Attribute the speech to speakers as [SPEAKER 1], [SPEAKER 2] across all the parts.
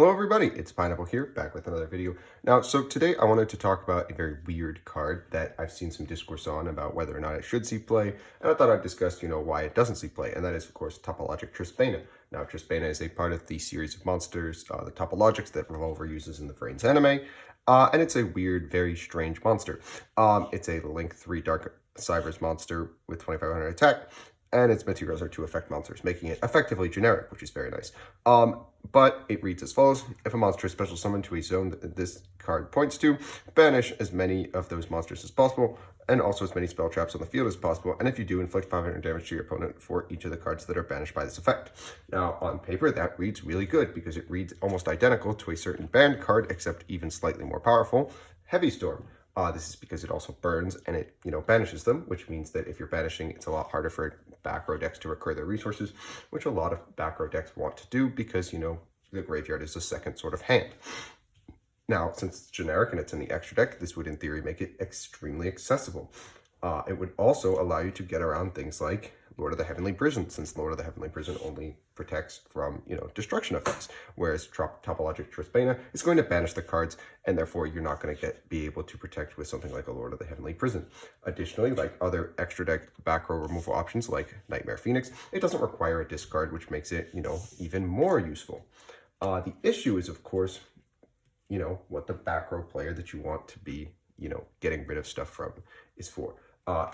[SPEAKER 1] Hello everybody, it's Pineapple here, back with another video. Now, so today I wanted to talk about a very weird card that I've seen some discourse on about whether or not it should see play, and I thought I'd discuss, why it doesn't see play, and that is, of course, Topologic Trisbaena. Now, Trisbaena is a part of the series of monsters, the Topologics that Revolver uses in the Vrains anime, and it's a weird, very strange monster. It's a Link 3 Dark Cybers monster with 2500 attack, and its materials are to affect monsters, making it effectively generic, which is very nice. But it reads as follows: if a monster is special summoned to a zone that this card points to, banish as many of those monsters as possible, and also as many spell traps on the field as possible, and if you do, inflict 500 damage to your opponent for each of the cards that are banished by this effect. Now, on paper, that reads really good, because it reads almost identical to a certain banned card, except even slightly more powerful, Heavy Storm. This is because it also burns and it, banishes them, which means that if you're banishing, it's a lot harder for back row decks to recur their resources, which a lot of back row decks want to do because, the graveyard is a second sort of hand. Now, since it's generic and it's in the extra deck, this would in theory make it extremely accessible. It would also allow you to get around things like Lord of the Heavenly Prison, since Lord of the Heavenly Prison only protects from, destruction effects, whereas Topologic Trisbaena is going to banish the cards, and therefore you're not going to be able to protect with something like a Lord of the Heavenly Prison. Additionally, like other extra deck back row removal options like Nightmare Phoenix, it doesn't require a discard, which makes it, even more useful. The issue is, of course, what the back row player that you want to be, getting rid of stuff from is for.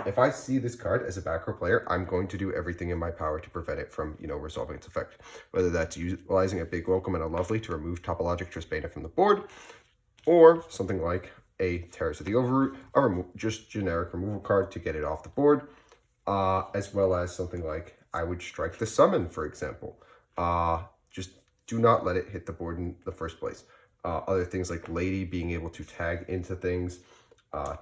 [SPEAKER 1] If I see this card as a back row player, I'm going to do everything in my power to prevent it from, resolving its effect. Whether that's utilizing a Big Welcome and a Lovely to remove Topologic Trisbaena from the board, or something like a Terrace of the Overroot, just generic removal card to get it off the board, as well as something like I would strike the Summon, for example. Just do not let it hit the board in the first place. Other things like Lady being able to tag into things,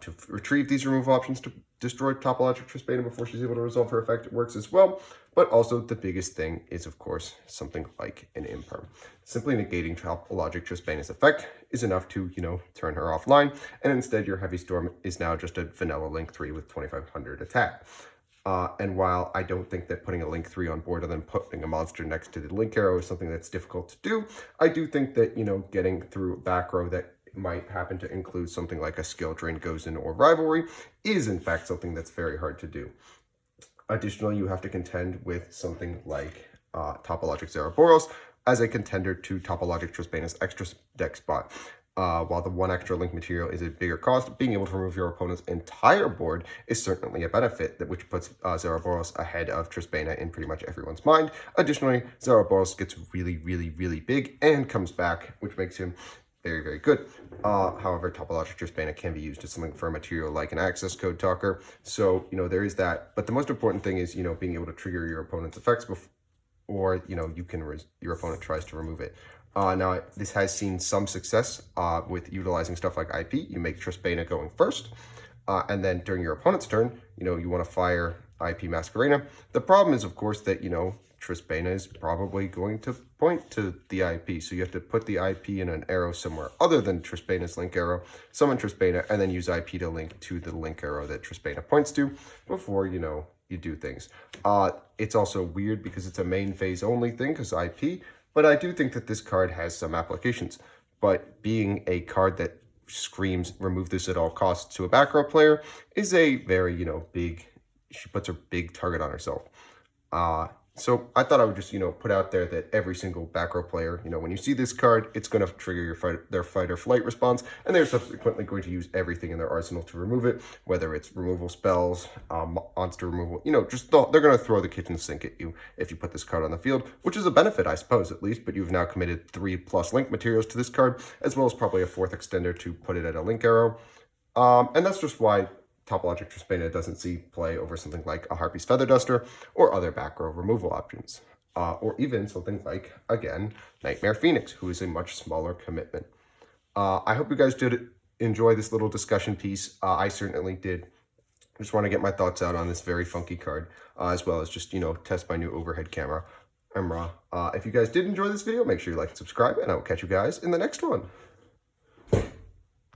[SPEAKER 1] to retrieve these removal options to destroy Topologic Trisbaena before she's able to resolve her effect, it works as well. But also the biggest thing is, of course, something like an Imperm. Simply negating Topologic Trisbaena's effect is enough to, turn her offline, and instead your Heavy Storm is now just a vanilla Link 3 with 2500 attack. And while I don't think that putting a Link 3 on board and then putting a monster next to the Link arrow is something that's difficult to do, I do think that, getting through back row that might happen to include something like a Skill Drain, Gozen, or Rivalry is in fact something that's very hard to do. Additionally, you have to contend with something like Topologic Zeraboros as a contender to Topologic Trisbaena's extra deck spot. While the one extra link material is a bigger cost, being able to remove your opponent's entire board is certainly a benefit, which puts Zeraboros ahead of Trisbaena in pretty much everyone's mind. Additionally, Zeraboros gets really, really, really big and comes back, which makes him very, very good. However, Topologic Trisbaena can be used as something for a material like an access code talker. So, there is that. But the most important thing is, being able to trigger your opponent's effects before, or, your opponent tries to remove it. Now, this has seen some success with utilizing stuff like IP. You make Trisbaena going first, and then during your opponent's turn, you want to fire IP Masquerena. The problem is, of course, that, Trisbaena is probably going to point to the IP, so you have to put the IP in an arrow somewhere other than Trisbaena's link arrow, summon Trisbaena, and then use IP to link to the link arrow that Trisbaena points to before, you do things. It's also weird because it's a main phase only thing because IP, but I do think that this card has some applications. But being a card that screams remove this at all costs to a back row player is a very, big, she puts a big target on herself. So I thought I would just, put out there that every single back row player, when you see this card, it's going to trigger their fight or flight response, and they're subsequently going to use everything in their arsenal to remove it, whether it's removal spells, monster removal, they're going to throw the kitchen sink at you if you put this card on the field, which is a benefit, I suppose, at least, but you've now committed 3+ link materials to this card, as well as probably a 4th extender to put it at a link arrow. And that's just why Topologic Trisbaena doesn't see play over something like a Harpy's Feather Duster or other back row removal options. Or even something like, again, Nightmare Phoenix, who is a much smaller commitment. I hope you guys did enjoy this little discussion piece. I certainly did. Just want to get my thoughts out on this very funky card, as well as just, test my new overhead camera. If you guys did enjoy this video, make sure you like and subscribe, and I will catch you guys in the next one.